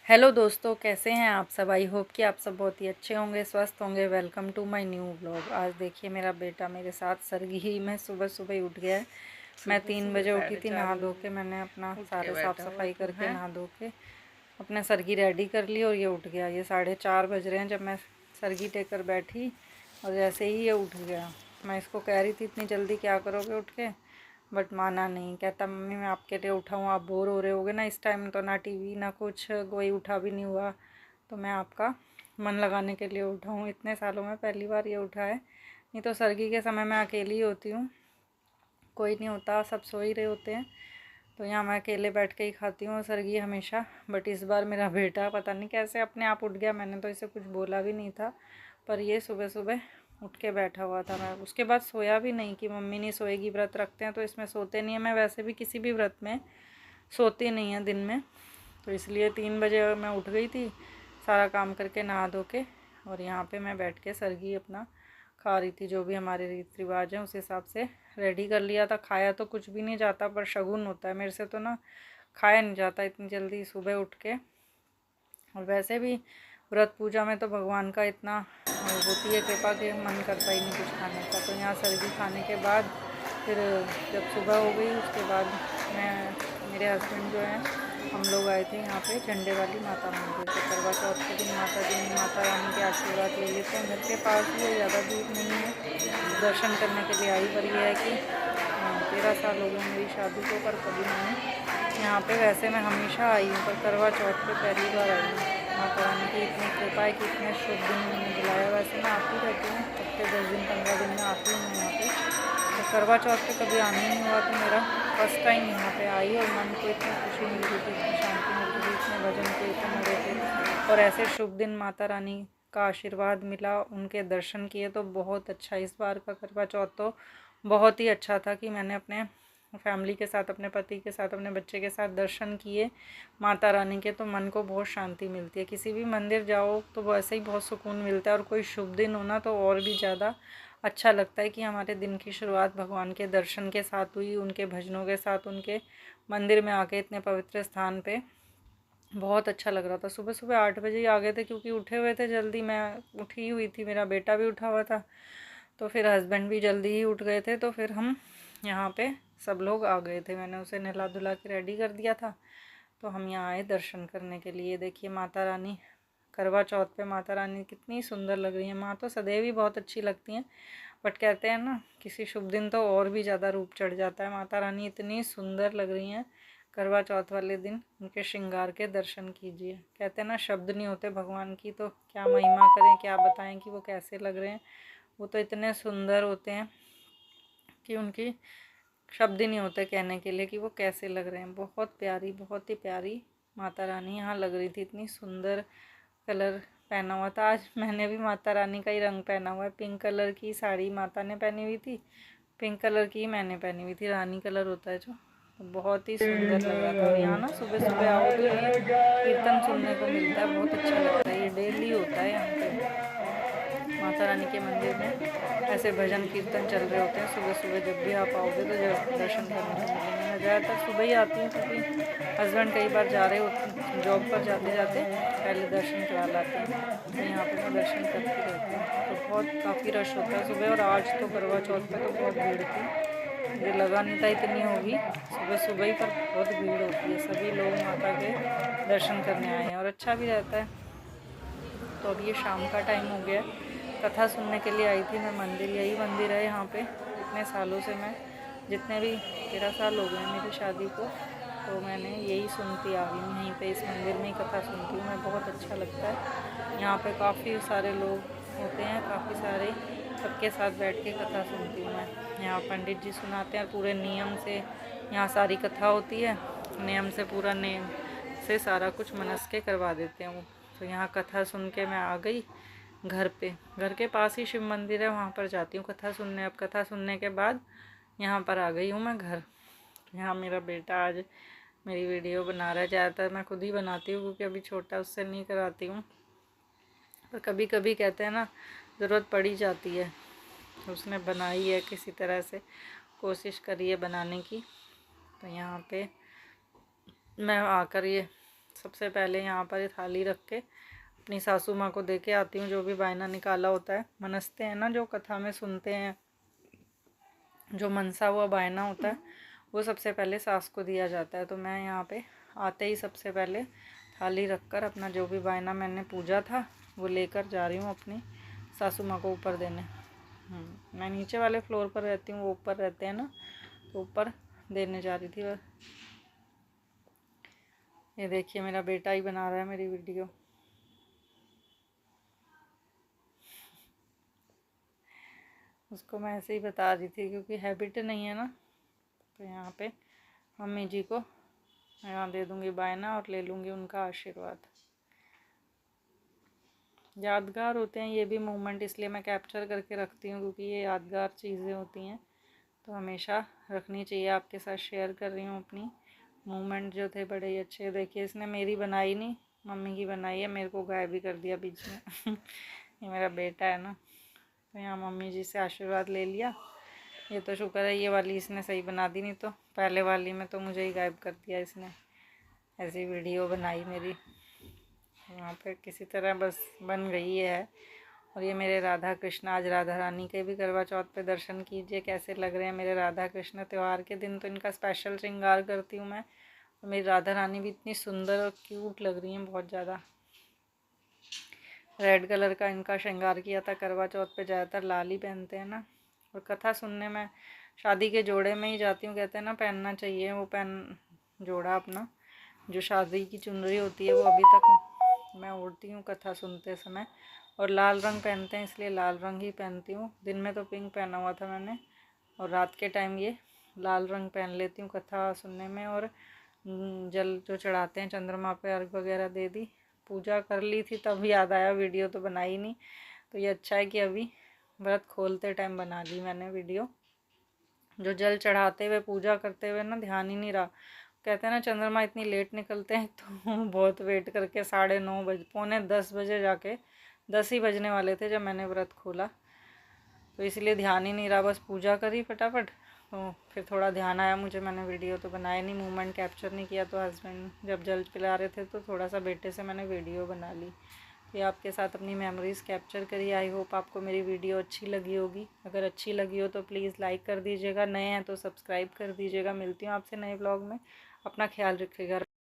Hello दोस्तों, कैसे हैं आप सब। आई होप कि आप सब बहुत ही अच्छे होंगे, स्वस्थ होंगे। Welcome to my new vlog. आज देखिए मेरा बेटा मेरे साथ सरगी में सुबह सुबह ही उठ गया है। मैं 3 बजे उठी थी, नहा धो के मैंने अपना सारे साफ़ सफाई करके नहा धो के अपने सरगी रेडी कर ली और ये उठ गया। ये 4:30 बज रहे हैं जब मैं सरगी टेकर बैठी और जैसे ही ये उठ गया। मैं इसको कह रही थी इतनी जल्दी क्या करोगे उठ के, बट माना नहीं। कहता मम्मी मैं आपके लिए उठा हूँ, आप बोर हो रहे होगे ना इस टाइम, तो ना टीवी ना कुछ, कोई उठा भी नहीं हुआ, तो मैं आपका मन लगाने के लिए उठा हूँ। इतने सालों में पहली बार ये उठा है, नहीं तो सरगी के समय मैं अकेली होती हूँ, कोई नहीं होता, सब सो ही रहे होते हैं। तो यहाँ मैं अकेले बैठ के ही खाती हूँ सरगी हमेशा। बट इस बार मेरा बेटा पता नहीं कैसे अपने आप उठ गया, मैंने तो इसे कुछ बोला भी नहीं था, पर ये सुबह सुबह उठ के बैठा हुआ था। मैं उसके बाद सोया भी नहीं कि मम्मी नहीं सोएगी, व्रत रखते हैं तो इसमें सोते नहीं है। मैं वैसे भी किसी भी व्रत में सोती नहीं है दिन में, तो इसलिए 3 बजे मैं उठ गई थी, सारा काम करके नहा धो के, और यहाँ पे मैं बैठ के सरगी अपना खा रही थी। जो भी हमारे रीति रिवाज हैं उस हिसाब से रेडी कर लिया था। खाया तो कुछ भी नहीं जाता, पर शगुन होता है, मेरे से तो ना खाया नहीं जाता इतनी जल्दी सुबह उठ के। और वैसे भी व्रत पूजा में तो भगवान का इतना होती है कृपा कि मन करता ही नहीं कुछ खाने का। तो यहाँ सरगी खाने के बाद फिर जब सुबह हो गई उसके बाद मैं, मेरे हस्बैंड जो हैं, हम लोग आए थे यहाँ पे झंडे वाली माता मंदिर। तो करवा चौथ के दिन माता रानी के आशीर्वाद ले लेते हैं। घर के पास ही है, ज़्यादा दूर नहीं है, दर्शन करने के लिए आई। पर यह है कि 13 साल हो गए मेरी शादी को, पर कभी मैंने यहाँ पे, वैसे मैं हमेशा आई हूँ पर करवा चौथ पे पहली बार आई हूँ। माता रानी की इतनी कृपा है कि इतने शुभ दिन मैंने बुलाया। वैसे मैं आती रहती हूँ हफ्ते 10 दिन 15 दिन में आती हूँ मैं यहाँ पे, तो करवा चौथ पे कभी आना ही नहीं हुआ। तो मेरा फर्स्ट टाइम यहाँ पे आई और मन को इतनी खुशी मिल रही थी, इतनी शांति मिल रही थी, इतने भजन कीर्तन हो रहे थे और ऐसे शुभ दिन माता रानी का आशीर्वाद मिला, उनके दर्शन किए तो बहुत अच्छा। इस बार का करवा चौथ तो बहुत ही अच्छा था कि मैंने अपने फैमिली के साथ, अपने पति के साथ, अपने बच्चे के साथ दर्शन किए माता रानी के, तो मन को बहुत शांति मिलती है। किसी भी मंदिर जाओ तो वैसे ही बहुत सुकून मिलता है, और कोई शुभ दिन होना तो और भी ज़्यादा अच्छा लगता है कि हमारे दिन की शुरुआत भगवान के दर्शन के साथ हुई, उनके भजनों के साथ, उनके मंदिर में आके इतने पवित्र स्थान पे। बहुत अच्छा लग रहा था। सुबह सुबह 8 बजे ही आ गए थे क्योंकि उठे हुए थे जल्दी, मैं उठी हुई थी, मेरा बेटा भी उठा हुआ था, तो फिर हस्बैंड भी जल्दी ही उठ गए थे। तो फिर हम यहाँ पे सब लोग आ गए थे, मैंने उसे नहला धुला के रेडी कर दिया था, तो हम यहाँ आए दर्शन करने के लिए। देखिए माता रानी, करवा चौथ पे माता रानी कितनी सुंदर लग रही है। माँ तो सदैव ही बहुत अच्छी लगती हैं, बट कहते हैं ना किसी शुभ दिन तो और भी ज़्यादा रूप चढ़ जाता है। माता रानी इतनी सुंदर लग रही हैं करवा चौथ वाले दिन, उनके श्रृंगार के दर्शन कीजिए। कहते हैं ना शब्द नहीं होते भगवान की, तो क्या महिमा करें, क्या बताएं कि वो कैसे लग रहे हैं। वो तो इतने सुंदर होते हैं कि उनकी शब्द ही नहीं होते कहने के लिए कि वो कैसे लग रहे हैं। बहुत प्यारी, बहुत ही प्यारी माता रानी यहाँ लग रही थी, इतनी सुंदर कलर पहना हुआ था। आज मैंने भी माता रानी का ही रंग पहना हुआ है, पिंक कलर की साड़ी माता ने पहनी हुई थी, पिंक कलर की मैंने पहनी हुई थी, रानी कलर होता है जो, तो बहुत ही सुंदर लग रहा था। और यहाँ ना सुबह सुबह आओ तो ये कीर्तन सुनने को मिलता है, बहुत अच्छा लगता है। ये डेली होता है यहाँ पे माता रानी के मंदिर में, ऐसे भजन कीर्तन चल रहे होते हैं सुबह सुबह। जब भी आप आओगे तो जब दर्शन करने को मिलेंगे। मैं ज़्यादातर सुबह ही आती हूँ क्योंकि हस्बैंड कई बार जा रहे होते, जॉब पर जाते जाते पहले दर्शन करा लाते हैं, तो यहाँ पे मैं दर्शन करती रहती हूँ। तो बहुत काफ़ी रश होता है सुबह, और आज तो करवा चौथ पे तो बहुत भीड़ थी, मुझे लगा नहीं था इतनी होगी सुबह सुबह ही, पर बहुत भीड़ होती है। सभी लोग माता के दर्शन करने आए हैं और अच्छा भी रहता है। तो अब ये शाम का टाइम हो गया है, कथा सुनने के लिए आई थी मैं मंदिर। यही मंदिर है यहाँ पे, इतने सालों से मैं, जितने भी 13 साल हो गए मेरी शादी को, तो मैंने यही सुनती आ रही हूँ, यहीं पे इस मंदिर में ही कथा सुनती हूँ मैं। बहुत अच्छा लगता है यहाँ पे, काफ़ी सारे लोग होते हैं, काफ़ी सारे, सबके साथ बैठ के कथा सुनती हूँ मैं। यहाँ पंडित जी सुनाते हैं पूरे नियम से, यहाँ सारी कथा होती है नियम से, पूरा नियम से सारा कुछ मनस के करवा देते हैं वो। तो यहाँ कथा सुन के मैं आ गई घर पे। घर के पास ही शिव मंदिर है, वहाँ पर जाती हूँ कथा सुनने। अब कथा सुनने के बाद यहाँ पर आ गई हूँ मैं घर। यहाँ मेरा बेटा आज मेरी वीडियो बना रहा है। ज़्यादातर मैं खुद ही बनाती हूँ क्योंकि अभी छोटा, उससे नहीं कराती हूँ, पर कभी कभी कहते हैं ना ज़रूरत पड़ी जाती है। तो उसने बनाई है, किसी तरह से कोशिश करी है बनाने की। तो यहाँ पे मैं आकर ये सबसे पहले यहाँ पर थाली रख के अपनी सासू माँ को दे के आती हूँ। जो भी बायना निकाला होता है, मनसते हैं ना, जो कथा में सुनते हैं, जो मनसा हुआ बायना होता है वो सबसे पहले सास को दिया जाता है। तो मैं यहाँ पे आते ही सबसे पहले थाली रखकर अपना जो भी बायना मैंने पूजा था वो लेकर जा रही हूँ अपनी सासू माँ को ऊपर देने। मैं नीचे वाले फ्लोर पर रहती हूँ, वो ऊपर रहते हैं ना, तो ऊपर देने जा रही थी। ये देखिए मेरा बेटा ही बना रहा है मेरी वीडियो। उसको मैं ऐसे ही बता रही थी क्योंकि हैबिट नहीं है ना। तो यहाँ पे मम्मी जी को यहाँ दे दूँगी बायना और ले लूँगी उनका आशीर्वाद। यादगार होते हैं ये भी मोमेंट, इसलिए मैं कैप्चर करके रखती हूँ क्योंकि ये यादगार चीज़ें होती हैं तो हमेशा रखनी चाहिए। आपके साथ शेयर कर रही हूँ अपनी मोमेंट जो थे बड़े ही अच्छे। देखिए इसने मेरी बनाई नहीं, मम्मी की बनाई है, मेरे को गायब भी कर दिया बीच में। ये मेरा बेटा है ना। तो यहाँ मम्मी जी से आशीर्वाद ले लिया। ये तो शुक्र है ये वाली इसने सही बना दी, नहीं तो पहले वाली में तो मुझे ही गायब कर दिया इसने। ऐसी वीडियो बनाई मेरी, वहाँ पे किसी तरह बस बन गई है। और ये मेरे राधा कृष्ण, आज राधा रानी के भी करवा चौथ पे दर्शन कीजिए कैसे लग रहे हैं मेरे राधा कृष्ण। त्यौहार के दिन तो इनका स्पेशल श्रृंगार करती हूँ मैं। और मेरी राधा रानी भी इतनी सुंदर और क्यूट लग रही हैं, बहुत ज़्यादा। रेड कलर का इनका श्रृंगार किया था करवा चौथ पे, ज़्यादातर लाल ही पहनते हैं ना। और कथा सुनने में शादी के जोड़े में ही जाती हूँ, कहते हैं ना पहनना चाहिए वो पहन जोड़ा अपना, जो शादी की चुनरी होती है वो अभी तक मैं ओढ़ती हूँ कथा सुनते समय। और लाल रंग पहनते हैं इसलिए लाल रंग ही पहनती हूँ। दिन में तो पिंक पहना हुआ था मैंने, और रात के टाइम ये लाल रंग पहन लेती हूँ कथा सुनने में। और जल जो चढ़ाते हैं चंद्रमा पे, अर्घ वगैरह दे दी, पूजा कर ली थी, तब याद आया वीडियो तो बनाई नहीं। तो ये अच्छा है कि अभी व्रत खोलते टाइम बना ली मैंने वीडियो। जो जल चढ़ाते हुए पूजा करते हुए ना ध्यान ही नहीं रहा। कहते हैं ना चंद्रमा इतनी लेट निकलते हैं, तो बहुत वेट करके 9:30 पौने 10 बजे जाके 10 ही बजने वाले थे जब मैंने व्रत खोला। तो इसलिए ध्यान ही नहीं रहा, बस पूजा करी फटाफट। तो फिर थोड़ा ध्यान आया मुझे, मैंने वीडियो तो बनाया नहीं, मूवमेंट कैप्चर नहीं किया। तो हस्बैंड जब जल पिला रहे थे तो थोड़ा सा बेटे से मैंने वीडियो बना ली। ये आपके साथ अपनी मेमोरीज़ कैप्चर करी। आई होप आपको मेरी वीडियो अच्छी लगी होगी। अगर अच्छी लगी हो तो प्लीज़ लाइक कर दीजिएगा, नए हैं तो सब्सक्राइब कर दीजिएगा। मिलती हूँ आपसे नए ब्लॉग में। अपना ख्याल रखिएगा।